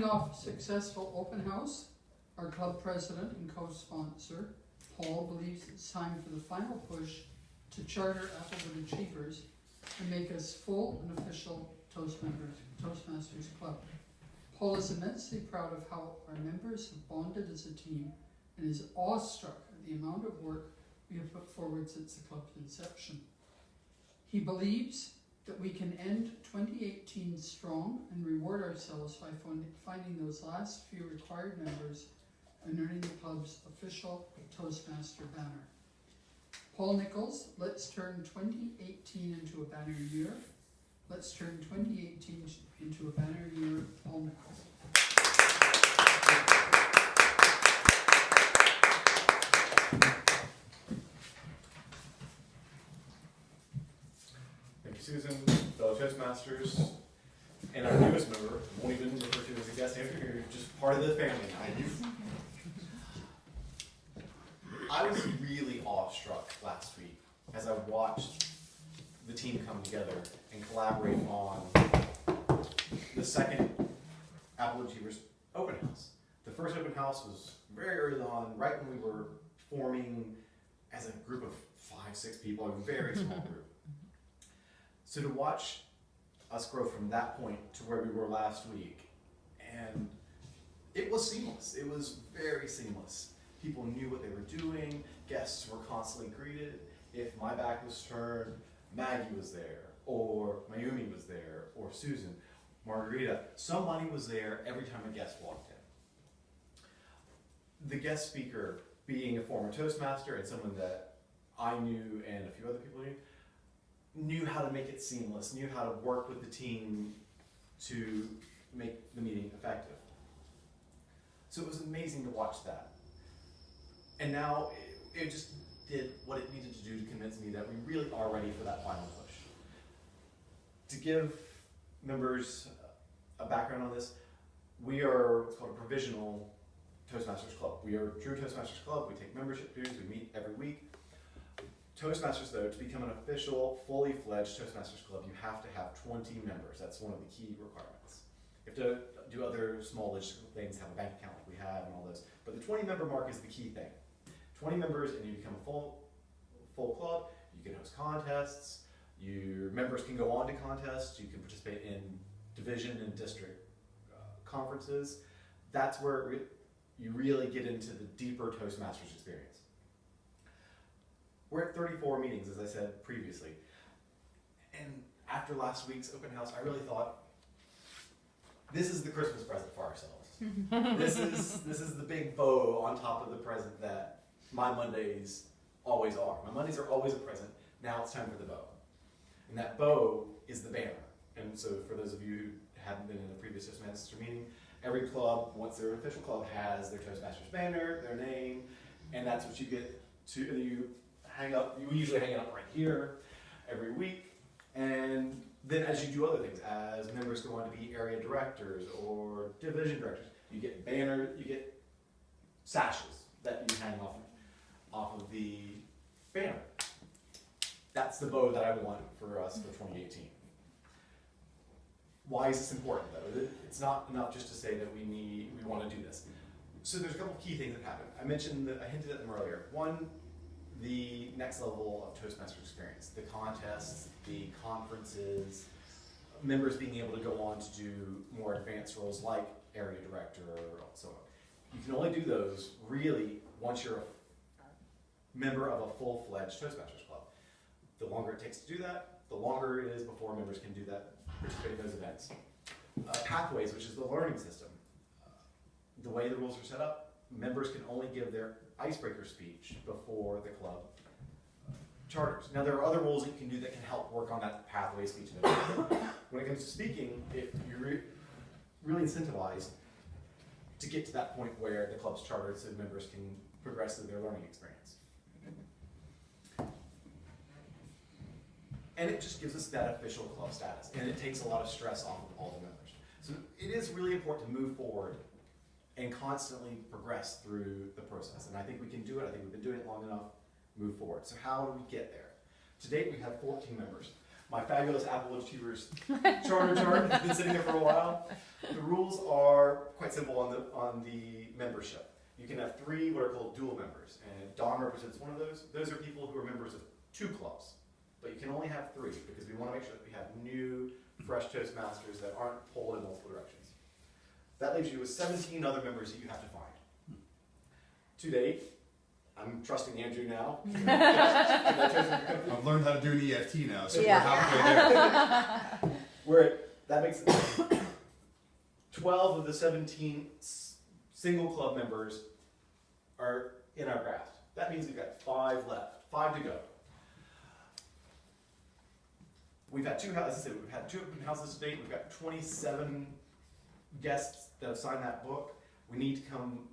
off a successful open house, our club president and co-sponsor, Paul, believes it's time for the final push to charter Applewood Achievers and make us full and official Toastmasters Club. Paul is immensely proud of how our members have bonded as a team and is awestruck at the amount of work we have put forward since the club's inception. He believes that we can end 2018 strong and reward ourselves by finding those last few required members and earning the club's official Toastmaster banner. Paul Nichols, let's turn 2018 into a banner year. Let's turn 2018 into a banner year, Paul Nichols. Thank you, Susan, fellow Toastmasters, and our newest member, won't even refer to as a guest after you're just part of the family now. I was really awestruck last week as I watched the team come together and collaborate on the second Applewood Achievers open house. The first open house was very early on, right when we were forming as a group of 5-6 people, a very small group. So to watch us grow from that point to where we were last week, and it was seamless. It was very seamless. People knew what they were doing. Guests were constantly greeted. If my back was turned, Maggie was there, or Mayumi was there, or Susan, Margarita. Somebody was there every time a guest walked in. The guest speaker, being a former Toastmaster and someone that I knew and a few other people knew how to make it seamless, knew how to work with the team to make the meeting effective. So it was amazing to watch that. And now it just did what it needed to do to convince me that we really are ready for that final push. To give members a background on this, we are what's called a provisional Toastmasters Club. We are a true Toastmasters Club. We take membership dues. We meet every week. Toastmasters, though, to become an official, fully fledged Toastmasters Club, you have to have 20 members. That's one of the key requirements. You have to do other small logistical things, have a bank account like we have and all those. But the 20 member mark is the key thing. 20 members and you become a full club. You can host contests. Your members can go on to contests. You can participate in division and district conferences. That's where you really get into the deeper Toastmasters experience. We're at 34 meetings, as I said previously. And after last week's open house, I really thought, this is the Christmas present for ourselves. This is the big bow on top of the present that my Mondays always are. My Mondays are always a present. Now it's time for the bow. And that bow is the banner. And so for those of you who haven't been in a previous Toastmaster meeting, every club, once they're an official club, has their Toastmasters banner, their name, and that's what you get to, you hang up, you usually hang it up right here every week. And then as you do other things, as members go on to be area directors or division directors, you get banner, you get sashes that you hang off of the banner. That's the bow that I want for us for 2018. Why is this important though? It's not enough just to say that we want to do this. So there's a couple of key things that happen. I mentioned that, I hinted at them earlier. One, the next level of Toastmaster experience, the contests, the conferences, members being able to go on to do more advanced roles like area director or so on. You can only do those really once you're a member of a full-fledged Toastmasters Club. The longer it takes to do that, the longer it is before members can do that, participate in those events. Pathways, which is the learning system. The way the rules are set up, members can only give their icebreaker speech before the club charters. Now there are other rules that you can do that can help work on that pathway speech. When it comes to speaking, you're really incentivized to get to that point where the club's chartered so members can progress through their learning experience. And it just gives us that official club status, and it takes a lot of stress off of all the members. So it is really important to move forward and constantly progress through the process. And I think we can do it. I think we've been doing it long enough. Move forward. So how do we get there? To date, we have 14 members. my fabulous Applewood Achievers charter chart has been sitting there for a while. The rules are quite simple on the membership. You can have 3 what are called dual members, and Don represents one of those. Those are people who are members of 2 clubs, but you can only have 3 because we want to make sure that we have new, fresh Toastmasters that aren't pulled in multiple directions. That leaves you with 17 other members that you have to find. To date, I'm trusting Andrew now. I've learned how to do an EFT now, so we're halfway there. That makes it 12 of the 17 single club members are in our draft. That means we've got 5 left, 5 to go. We've had 2 houses. We've had 2 open houses to date. We've got 27 guests that have signed that book. We need to come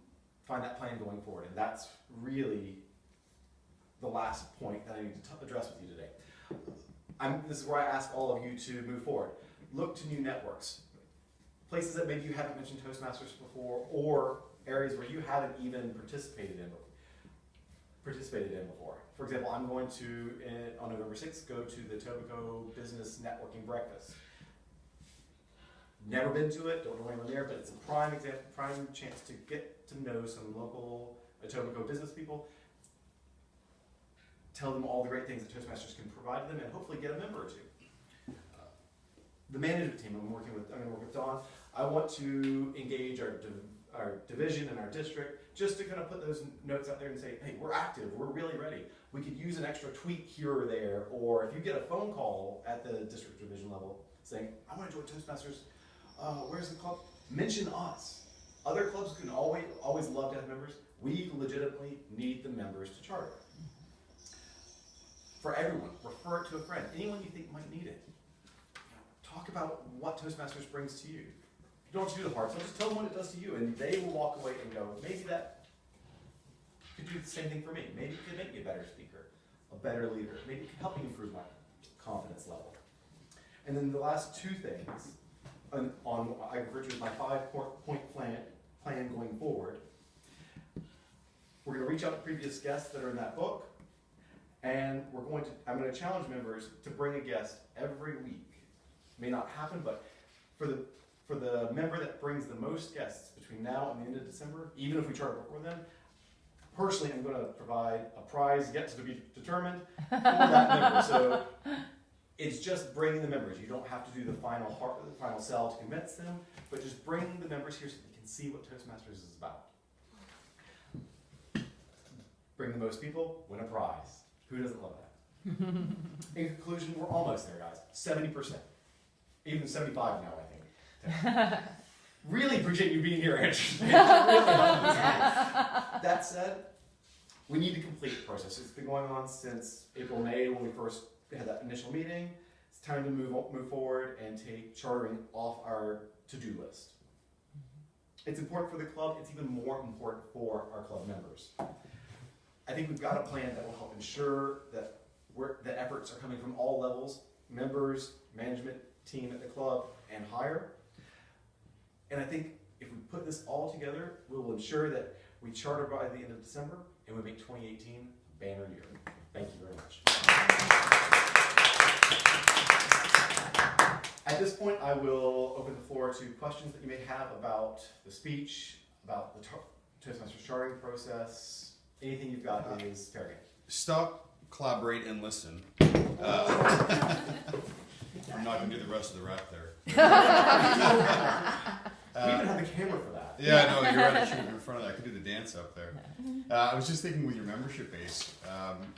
find that plan going forward, and that's really the last point that I need to address with you today. This is where I ask all of you to move forward. Look to new networks, places that maybe you haven't mentioned Toastmasters before, or areas where you haven't even participated in before. For example, I'm going to, on November 6th, go to the Etobicoke Business Networking Breakfast. Never been to it, don't know anyone there, but it's a prime chance to get to know some local Etobicoke business people, tell them all the great things that Toastmasters can provide them, and hopefully get a member or 2. The management team I'm going to work with Don. I want to engage our division and our district just to kind of put those notes out there and say, hey, we're active, we're really ready. We could use an extra tweak here or there, or if you get a phone call at the district division level saying, I want to join Toastmasters, where's the club? Mention us. Other clubs can always love to have members. We legitimately need the members to charter. For everyone, refer it to a friend. Anyone you think might need it. Talk about what Toastmasters brings to you. You don't have to do the hard stuff, just tell them what it does to you, and they will walk away and go, maybe that could do the same thing for me. Maybe it could make me a better speaker, a better leader. Maybe it could help me improve my confidence level. And then the last 2 things, on I refer to as my 5-point plan going forward. We're going to reach out to previous guests that are in that book, and I'm going to challenge members to bring a guest every week. It may not happen, but for the member that brings the most guests between now and the end of December, even if we charter before then, personally I'm going to provide a prize yet to be determined for that member. So it's just bringing the members. You don't have to do the final sell to convince them, but just bring the members here so they can see what Toastmasters is about. Bring the most people, win a prize. Who doesn't love that? In conclusion, we're almost there, guys. 70%. Even 75 now, I think. Really appreciate you being here, Andrew. That said, we need to complete the process. It's been going on since April, May, when we first had that initial meeting. It's time to move forward and take chartering off our to-do list. It's important for the club. It's even more important for our club members. I think we've got a plan that will help ensure that the efforts are coming from all levels, members, management, team at the club, and higher. And I think if we put this all together, we will ensure that we charter by the end of December, and we make 2018 a banner year. Thank you very much. At this point, I will open the floor to questions that you may have about the speech, about the Toastmasters chartering process. Anything you've got is fair game. Stop, collaborate, and listen. I'm not going to do the rest of the rap there. We even have the camera for that. Yeah, no, you're right. I should have been in front of that. I could do the dance up there. I was just thinking with your membership base,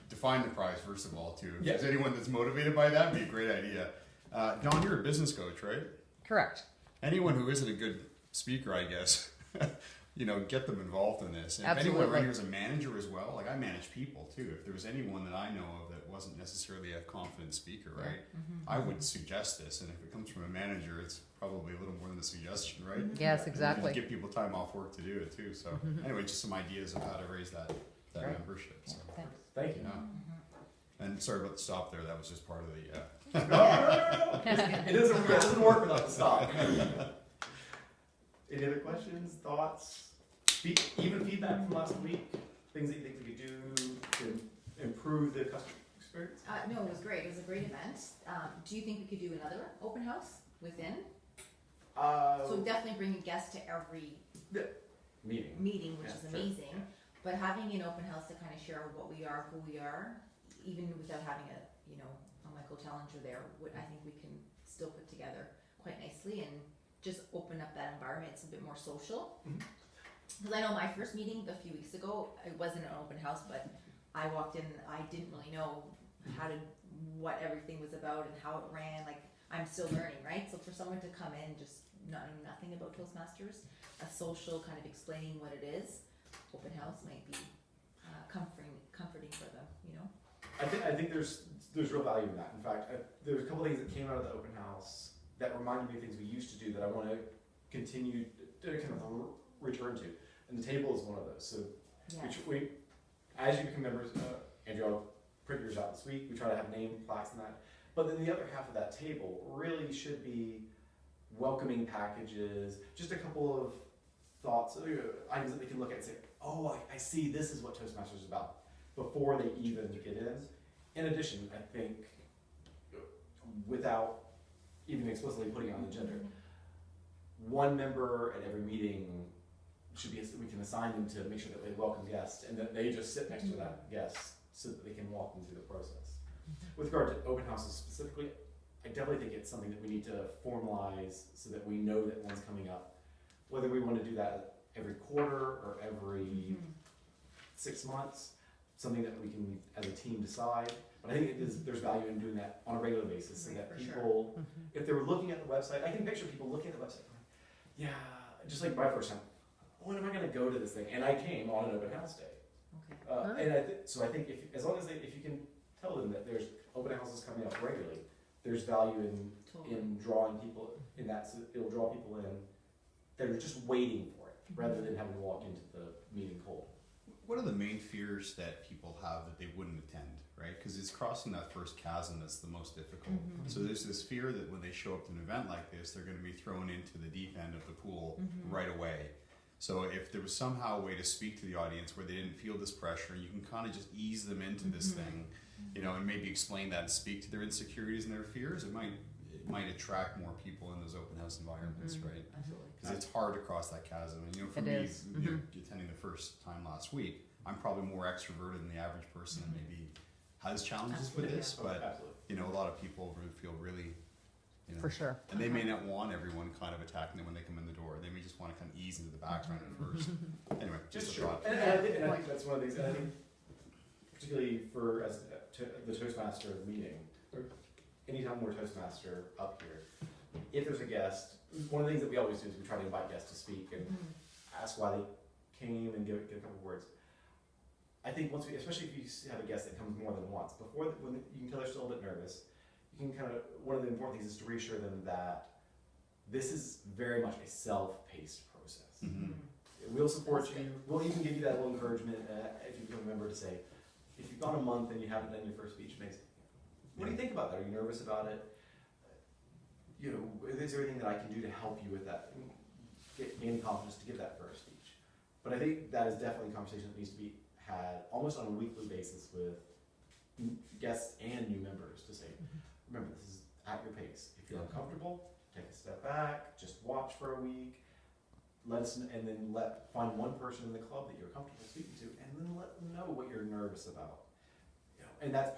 define the prize first of all, too. If there's anyone that's motivated by that, it'd be a great idea. Don, you're a business coach, right? Correct. Anyone who isn't a good speaker, I guess, get them involved in this. And Absolutely. if anyone right here is a manager as well, like I manage people too. If there was anyone that I know of that wasn't necessarily a confident speaker, right, I would suggest this. And if it comes from a manager, it's probably a little more than a suggestion, right? Yes, exactly. And give people time off work to do it too. So anyway, just some ideas of how to raise that membership. So. Thanks. Thank you. Yeah. And sorry about the stop there. That was just part of the... No. It doesn't work without the stop. Any other questions, thoughts, even feedback from last week? Things that you think we could do to improve the customer experience? No, it was great. It was a great event. Do you think we could do another open house within? So definitely bringing guests to every meeting, which Yeah, is sure. amazing. Yeah. But having an open house to kind of share what we are, who we are, even without having a Michael Challenger there, I think we can still put together quite nicely and just open up that environment. It's a bit more social. Because I know my first meeting a few weeks ago, it wasn't an open house, but I walked in, I didn't really know what everything was about and how it ran. Like, I'm still learning, right? So for someone to come in just not knowing nothing about Toastmasters, a social kind of explaining what it is, open house might be comforting for them, I think there's real value in that. In fact, there's a couple things that came out of the open house that reminded me of things we used to do that I want to continue to kind of return to. And the table is one of those. So, which we, as you become members, Andrew, I'll print yours out this week. We try to have name plaques and that. But then the other half of that table really should be welcoming packages, just a couple of thoughts, items that they can look at and say, oh, I see this is what Toastmasters is about, before they even get in. In addition, I think, without even explicitly putting it on the agenda, one member at every meeting should be, we can assign them to make sure that they welcome guests and that they just sit next to that guest so that they can walk them through the process. With regard to open houses specifically, I definitely think it's something that we need to formalize so that we know that one's coming up. Whether we want to do that every quarter or every 6 months, something that we can, as a team, decide. But I think there's value in doing that on a regular basis, so that people, if they were looking at the website, I can picture people looking at the website going, yeah, just like my first time, when am I going to go to this thing? And I came on an open house day. And so I think if you can tell them that there's open houses coming up regularly, there's value in drawing people in that, so it'll draw people in that are just waiting for it, rather than having to walk into the meeting cold. What are the main fears that people have that they wouldn't attend, right? Because it's crossing that first chasm that's the most difficult. So there's this fear that when they show up to an event like this, they're going to be thrown into the deep end of the pool right away. So if there was somehow a way to speak to the audience where they didn't feel this pressure, and you can kind of just ease them into this thing, and maybe explain that and speak to their insecurities and their fears, it might attract more people in those open house environments, right? Absolutely. Because it's hard to cross that chasm. And for me, attending the first time last week, I'm probably more extroverted than the average person and maybe has challenges with this, but a lot of people feel really, for sure. And they may not want everyone kind of attacking them when they come in the door. They may just want to kind of ease into the background at first. Anyway, just a thought. And I think that's one of the things. And I think particularly for the Toastmaster meeting, or anytime we're Toastmaster up here, if there's a guest, one of the things that we always do is we try to invite guests to speak and ask why they came and give a couple words. I think especially if you have a guest that comes more than once, when you can tell they're still a bit nervous, you can one of the important things is to reassure them that this is very much a self-paced process. We'll support you. We'll even give you that little encouragement if you become a member to say, if you've gone a month and you haven't done your first speech, what do you think about that? Are you nervous about it? Is there anything that I can do to help you with that? Gain confidence to give that first speech. But I think that is definitely a conversation that needs to be had almost on a weekly basis with guests and new members to say, remember, this is at your pace. If you're uncomfortable, take a step back, just watch for a week, let us, and then find one person in the club that you're comfortable speaking to, and then let them know what you're nervous about. And that's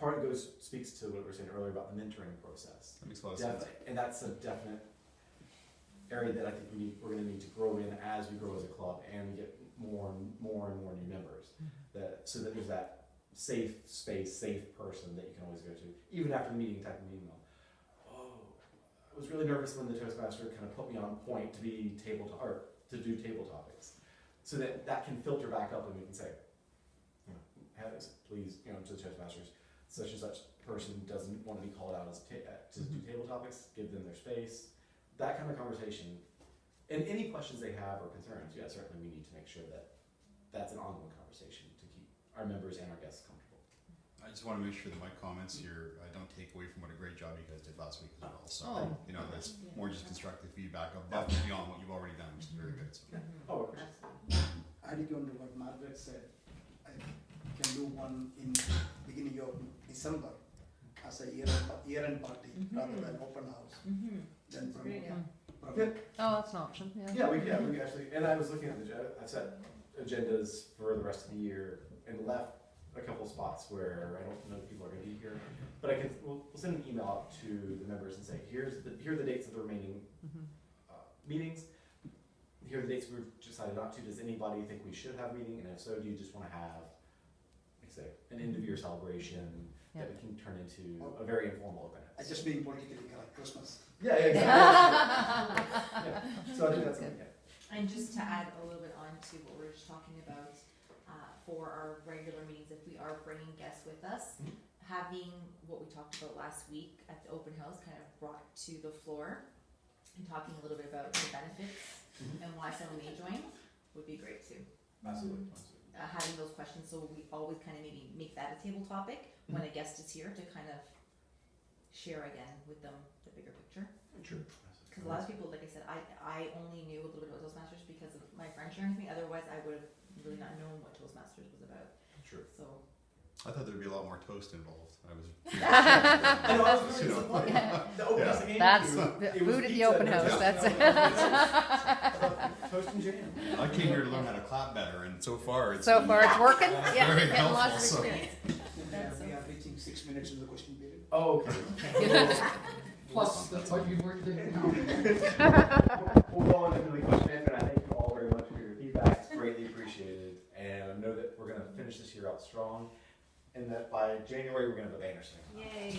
speaks to what we were saying earlier about the mentoring process. That makes a lot of sense. And that's a definite area that I think we're going to need to grow in as we grow as a club and we get more and more new members. So that there's that safe space, safe person that you can always go to, even after the meeting, type of email. Oh, I was really nervous when the Toastmaster kind of put me on point to do table topics, so that can filter back up and we can say, please, to the Toastmasters, such and such person doesn't want to be called out to do table topics. Give them their space. That kind of conversation, and any questions they have or concerns. Yeah, certainly we need to make sure that that's an ongoing conversation to keep our members and our guests comfortable. I just want to make sure that my comments here don't take away from what a great job you guys did last week as well. So, that's more just constructive feedback above and beyond what you've already done, which is very good. So. Adding on to what Margaret said, I can do one in beginning of December as a year-end party rather than open house. Mm-hmm. Then That's a great idea. Oh, that's an option, yeah. Yeah, we could actually, and I was looking at I've set agendas for the rest of the year and left a couple spots where I don't know if people are gonna be here, but we'll send an email out to the members and say, here are the dates of the remaining meetings. Here are the dates we've decided not to. Does anybody think we should have a meeting? And if so, do you just wanna have, like say, an end of year celebration that we can turn into a very informal event? I just being politically correct, Christmas. Yeah, exactly. Yeah. So I think that's good. And just to add a little bit on to what we were just talking about, for our regular meetings, if we are bringing guests with us, having what we talked about last week at the open house kind of brought to the floor and talking a little bit about the benefits and why someone may join would be great too. Absolutely. Having those questions, so we always kind of maybe make that a table topic when a guest is here to kind of share again with them the bigger picture. True. Because a lot of people, like I said, I only knew a little bit about Toastmasters because of my friend sharing with me. Otherwise, I would have really not known what Toastmasters was about. True. So I thought there'd be a lot more toast involved. I was. I know, I was really disappointed. The open house game, That's it was food at the pizza open and house, toast. that's it. Toast and jam. I came here to learn how to clap better, and so far it's So far, it's working, yeah, Very getting lots of helpful, so. experience. We are reaching 6 minutes in the question period. Oh, okay. Plus, that's what you worked in. We'll go on into the question and answer, and I thank you all very much for your feedback. It's greatly appreciated. And I know that we're going to finish this year out strong, and that by January we're going to have a banner swing. yay.